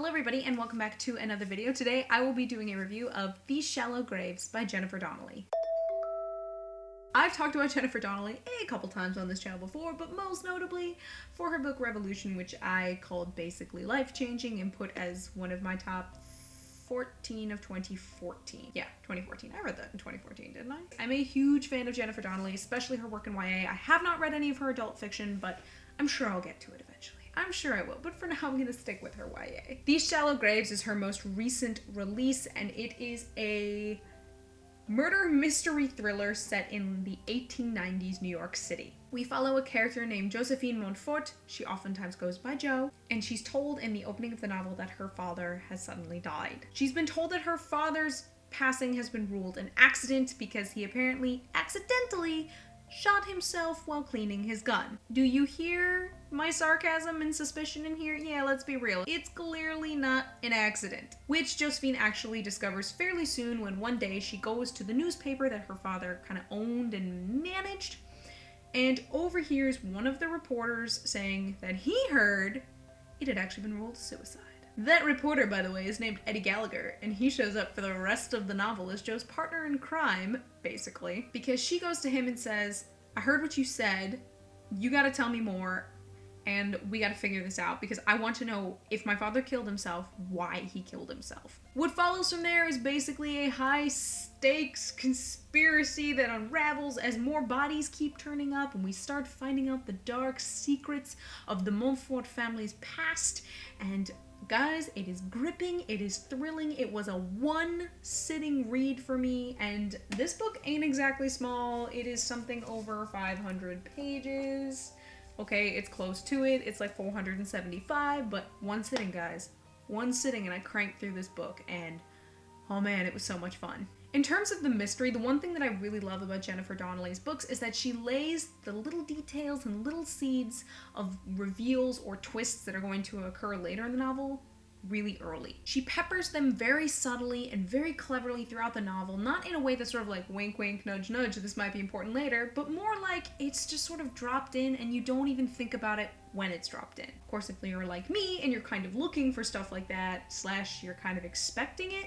Hello everybody and welcome back to another video. Today I will be doing a review of These Shallow Graves by Jennifer Donnelly. I've talked about Jennifer Donnelly a couple times on this channel before, but most notably for her book Revolution, which I called basically life-changing and put as one of my top 14 of 2014. Yeah, 2014. I read that in 2014, didn't I? I'm a huge fan of Jennifer Donnelly, especially her work in YA. I have not read any of her adult fiction, but I'm sure I'll get to it eventually. I'm sure I will, but for now I'm gonna stick with her YA. These Shallow Graves is her most recent release, and it is a murder mystery thriller set in the 1890s New York City. We follow a character named Josephine Montfort. She oftentimes goes by Jo, and she's told in the opening of the novel that her father has suddenly died. She's been told that her father's passing has been ruled an accident because he apparently accidentally shot himself while cleaning his gun. Do you hear my sarcasm and suspicion in here? Yeah, let's be real. It's clearly not an accident, which Josephine actually discovers fairly soon when one day she goes to the newspaper that her father kind of owned and managed and overhears one of the reporters saying that he heard it had actually been ruled a suicide. That reporter, by the way, is named Eddie Gallagher, and he shows up for the rest of the novel as Jo's partner in crime, basically, because she goes to him and says, I heard what you said, you gotta tell me more, and we gotta figure this out, because I want to know if my father killed himself, why he killed himself. What follows from there is basically a high-stakes conspiracy that unravels as more bodies keep turning up, and we start finding out the dark secrets of the Montfort family's past, and guys, it is gripping, it is thrilling, it was a one-sitting read for me, and this book ain't exactly small. It is something over 500 pages. Okay, it's close to it, it's like 475, but one sitting, guys. One sitting and I cranked through this book, and oh man, it was so much fun. In terms of the mystery, the one thing that I really love about Jennifer Donnelly's books is that she lays the little details and little seeds of reveals or twists that are going to occur later in the novel really early. She peppers them very subtly and very cleverly throughout the novel, not in a way that's sort of like wink wink, nudge nudge, this might be important later, but more like it's just sort of dropped in and you don't even think about it when it's dropped in. Of course, if you're like me and you're kind of looking for stuff like that, / you're kind of expecting it,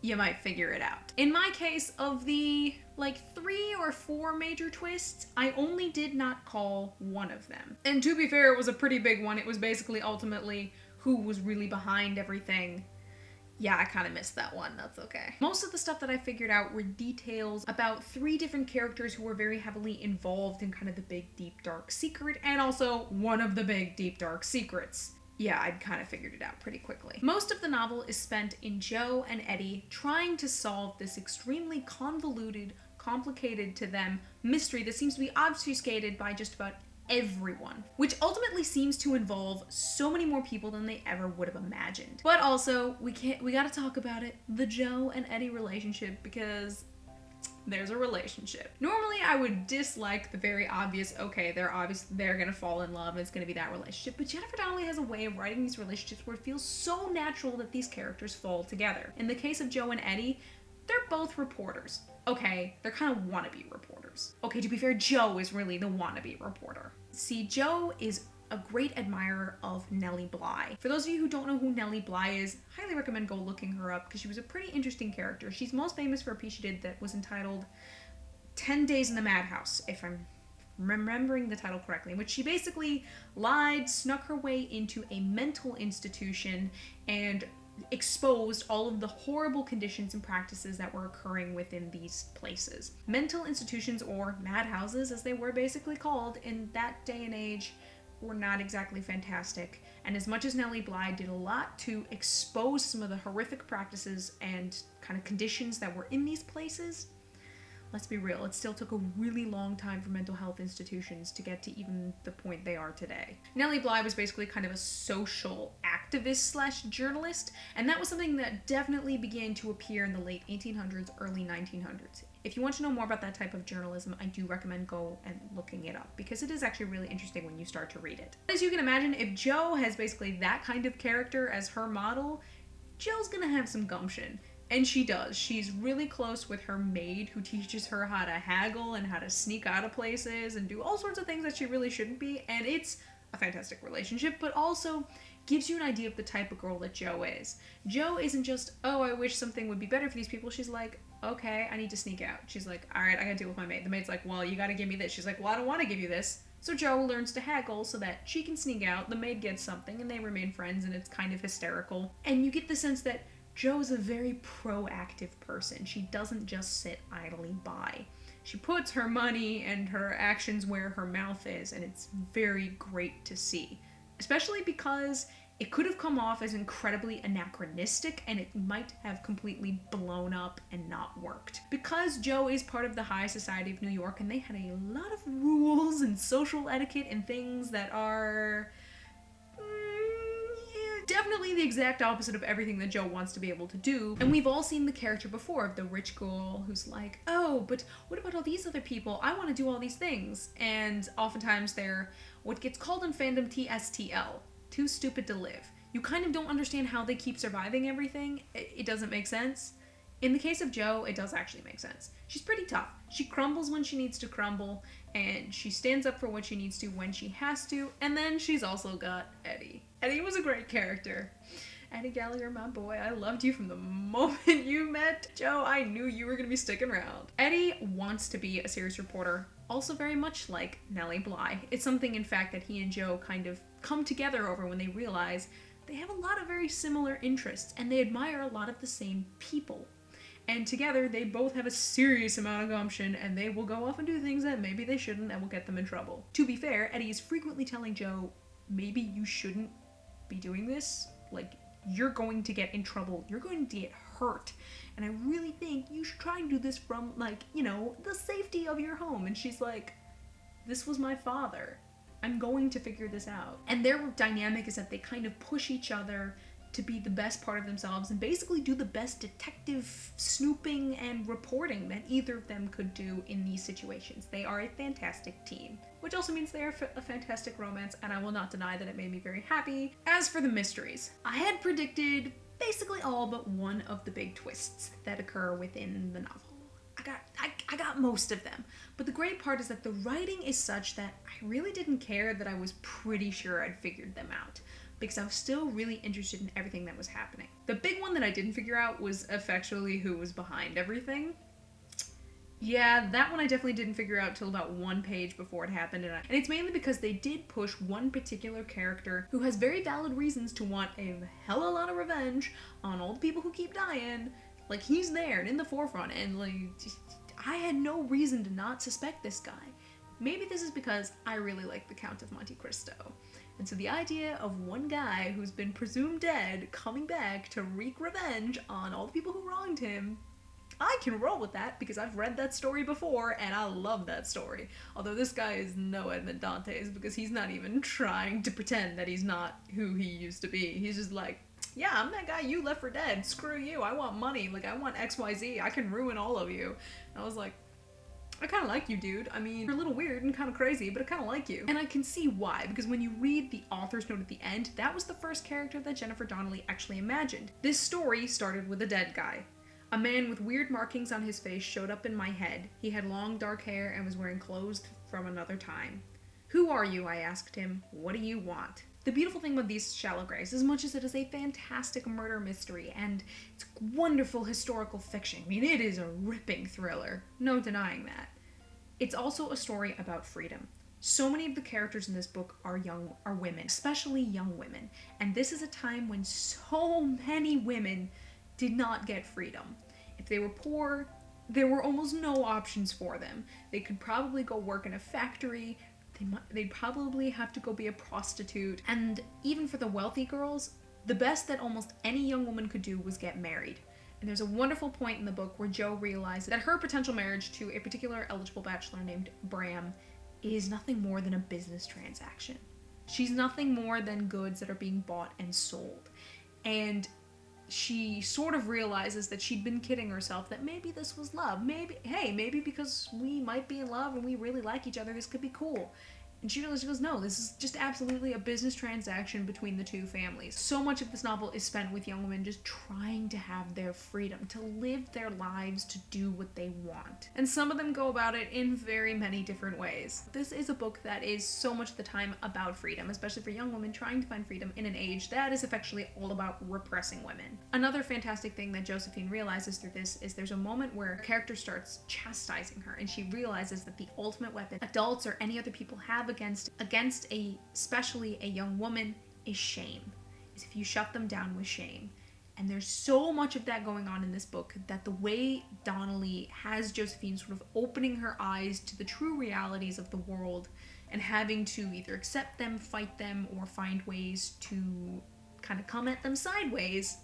you might figure it out. In my case, of the like 3 or 4 major twists, I only did not call one of them. And to be fair, it was a pretty big one. It was basically ultimately who was really behind everything. Yeah, I kind of missed that one. That's okay. Most of the stuff that I figured out were details about 3 different characters who were very heavily involved in kind of the big, deep, dark secret, and also one of the big, deep, dark secrets. Yeah, I'd kind of figured it out pretty quickly. Most of the novel is spent in Jo and Eddie trying to solve this extremely convoluted, complicated to them mystery that seems to be obfuscated by just about everyone, which ultimately seems to involve so many more people than they ever would have imagined. But also, we gotta talk about it, the Jo and Eddie relationship, because there's a relationship. Normally I would dislike the very obvious, okay, they're gonna fall in love and it's gonna be that relationship, but Jennifer Donnelly has a way of writing these relationships where it feels so natural that these characters fall together. In the case of Jo and Eddie, they're both reporters. Okay, they're kind of wannabe reporters. Okay, to be fair, Jo is really the wannabe reporter. See, Jo is a great admirer of Nellie Bly. For those of you who don't know who Nellie Bly is, highly recommend go looking her up because she was a pretty interesting character. She's most famous for a piece she did that was entitled 10 Days in the Madhouse, if I'm remembering the title correctly, in which she basically lied, snuck her way into a mental institution, and exposed all of the horrible conditions and practices that were occurring within these places. Mental institutions, or madhouses as they were basically called in that day and age, were not exactly fantastic, and as much as Nellie Bly did a lot to expose some of the horrific practices and kind of conditions that were in these places, let's be real, it still took a really long time for mental health institutions to get to even the point they are today. Nellie Bly was basically kind of a social activist / journalist, and that was something that definitely began to appear in the late 1800s, early 1900s. If you want to know more about that type of journalism, I do recommend go and looking it up, because it is actually really interesting when you start to read it. As you can imagine, if Jo has basically that kind of character as her model, Jo's gonna have some gumption. And she does. She's really close with her maid who teaches her how to haggle and how to sneak out of places and do all sorts of things that she really shouldn't be, and it's a fantastic relationship, but also gives you an idea of the type of girl that Jo is. Jo isn't just, oh, I wish something would be better for these people. She's like, okay, I need to sneak out. She's like, all right, I gotta deal with my maid. The maid's like, well, you gotta give me this. She's like, well, I don't want to give you this. So Jo learns to haggle so that she can sneak out, the maid gets something, and they remain friends, and it's kind of hysterical. And you get the sense that Jo's a very proactive person. She doesn't just sit idly by. She puts her money and her actions where her mouth is, and it's very great to see. Especially because it could have come off as incredibly anachronistic, and it might have completely blown up and not worked. Because Jo is part of the high society of New York, and they had a lot of rules and social etiquette and things that are definitely the exact opposite of everything that Jo wants to be able to do. And we've all seen the character before of the rich girl who's like, oh, but what about all these other people? I want to do all these things. And oftentimes they're what gets called in fandom TSTL, too stupid to live. You kind of don't understand how they keep surviving everything. It doesn't make sense. In the case of Jo, it does actually make sense. She's pretty tough. She crumbles when she needs to crumble, and she stands up for what she needs to when she has to, and then she's also got Eddie. Eddie was a great character. Eddie Gallagher, my boy, I loved you from the moment you met Jo. I knew you were gonna be sticking around. Eddie wants to be a serious reporter, also very much like Nellie Bly. It's something, in fact, that he and Jo kind of come together over when they realize they have a lot of very similar interests, and they admire a lot of the same people. And together, they both have a serious amount of gumption, and they will go off and do things that maybe they shouldn't and will get them in trouble. To be fair, Eddie is frequently telling Jo, maybe you shouldn't be doing this. Like, you're going to get in trouble. You're going to get hurt. And I really think you should try and do this from, like, you know, the safety of your home. And she's like, this was my father. I'm going to figure this out. And their dynamic is that they kind of push each other to be the best part of themselves and basically do the best detective snooping and reporting that either of them could do in these situations. They are a fantastic team, which also means they are a fantastic romance, and I will not deny that it made me very happy. As for the mysteries, I had predicted basically all but one of the big twists that occur within the novel. I got most of them, but the great part is that the writing is such that I really didn't care that I was pretty sure I'd figured them out, because I was still really interested in everything that was happening. The big one that I didn't figure out was effectually who was behind everything. Yeah, that one I definitely didn't figure out till about one page before it happened, and it's mainly because they did push one particular character who has very valid reasons to want a hell of a lot of revenge on all the people who keep dying. Like, he's there and in the forefront, and like, I had no reason to not suspect this guy. Maybe this is because I really like the Count of Monte Cristo. And so the idea of one guy who's been presumed dead coming back to wreak revenge on all the people who wronged him, I can roll with that because I've read that story before and I love that story. Although this guy is no Edmond Dantes because he's not even trying to pretend that he's not who he used to be. He's just like, yeah, I'm that guy you left for dead. Screw you. I want money. Like, I want XYZ. I can ruin all of you. And I was like, I kind of like you, dude. I mean, you're a little weird and kind of crazy, but I kind of like you. And I can see why, because when you read the author's note at the end, that was the first character that Jennifer Donnelly actually imagined. This story started with a dead guy. A man with weird markings on his face showed up in my head. He had long dark hair and was wearing clothes from another time. Who are you? I asked him. What do you want? The beautiful thing with these Shallow Graves, as much as it is a fantastic murder mystery and it's wonderful historical fiction, I mean, it is a ripping thriller, no denying that. It's also a story about freedom. So many of the characters in this book are women, especially young women, and this is a time when so many women did not get freedom. If they were poor, there were almost no options for them. They could probably go work in a factory. They'd probably have to go be a prostitute. And even for the wealthy girls, the best that almost any young woman could do was get married. And there's a wonderful point in the book where Jo realizes that her potential marriage to a particular eligible bachelor named Bram is nothing more than a business transaction. She's nothing more than goods that are being bought and sold. And she sort of realizes that she'd been kidding herself, that maybe this was love. Maybe because we might be in love and we really like each other, this could be cool. And she goes, no, this is just absolutely a business transaction between the two families. So much of this novel is spent with young women just trying to have their freedom, to live their lives, to do what they want. And some of them go about it in very many different ways. This is a book that is so much of the time about freedom, especially for young women trying to find freedom in an age that is effectively all about repressing women. Another fantastic thing that Josephine realizes through this is there's a moment where a character starts chastising her, and she realizes that the ultimate weapon adults or any other people have against especially a young woman is shame. Is if you shut them down with shame. And there's so much of that going on in this book that the way Donnelly has Josephine sort of opening her eyes to the true realities of the world and having to either accept them, fight them, or find ways to kind of come at them sideways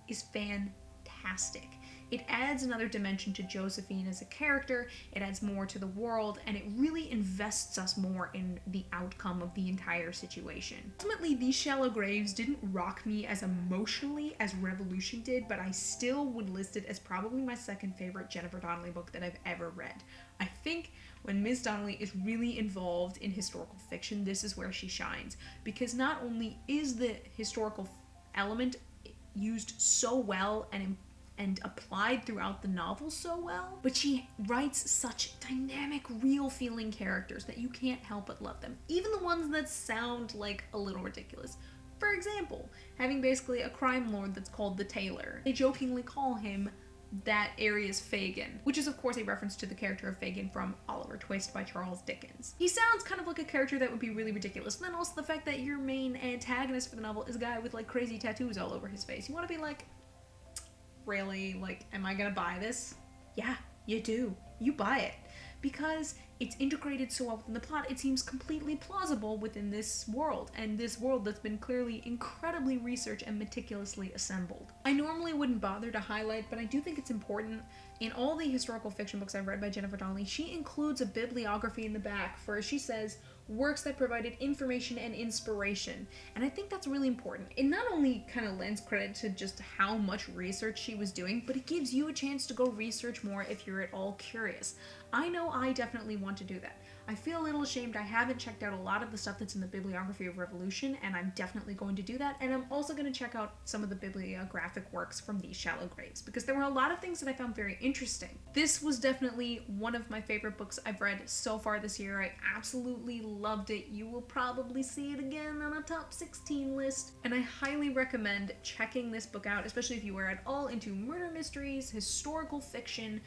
is fantastic. It adds another dimension to Josephine as a character, it adds more to the world, and it really invests us more in the outcome of the entire situation. Ultimately, These Shallow Graves didn't rock me as emotionally as Revolution did, but I still would list it as probably my second favorite Jennifer Donnelly book that I've ever read. I think when Ms. Donnelly is really involved in historical fiction, this is where she shines, because not only is the historical element used so well and applied throughout the novel so well, but she writes such dynamic, real feeling characters that you can't help but love them, even the ones that sound like a little ridiculous. For example, having basically a crime lord that's called the Tailor. They jokingly call him that area's Fagin, which is of course a reference to the character of Fagin from Oliver Twist by Charles Dickens. He sounds kind of like a character that would be really ridiculous. And then also the fact that your main antagonist for the novel is a guy with like crazy tattoos all over his face. You want to be like, really, like, am I gonna buy this? Yeah, you do. You buy it. Because it's integrated so well within the plot, it seems completely plausible within this world, and this world that's been clearly incredibly researched and meticulously assembled. I normally wouldn't bother to highlight, but I do think it's important. In all the historical fiction books I've read by Jennifer Donnelly, she includes a bibliography in the back for, as she says, works that provided information and inspiration. And I think that's really important. It not only kind of lends credit to just how much research she was doing, but it gives you a chance to go research more if you're at all curious. I know I definitely want to do that. I feel a little ashamed I haven't checked out a lot of the stuff that's in the bibliography of Revolution, and I'm definitely going to do that, and I'm also going to check out some of the bibliographic works from These Shallow Graves, because there were a lot of things that I found very interesting. This was definitely one of my favorite books I've read so far this year. I absolutely loved it. You will probably see it again on a top 16 list, and I highly recommend checking this book out, especially if you are at all into murder mysteries, historical fiction,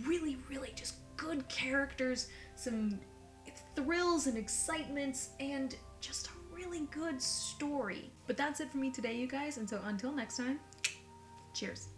really, really just good characters, some thrills and excitements, and just a really good story. But that's it for me today, you guys, and so until next time, cheers.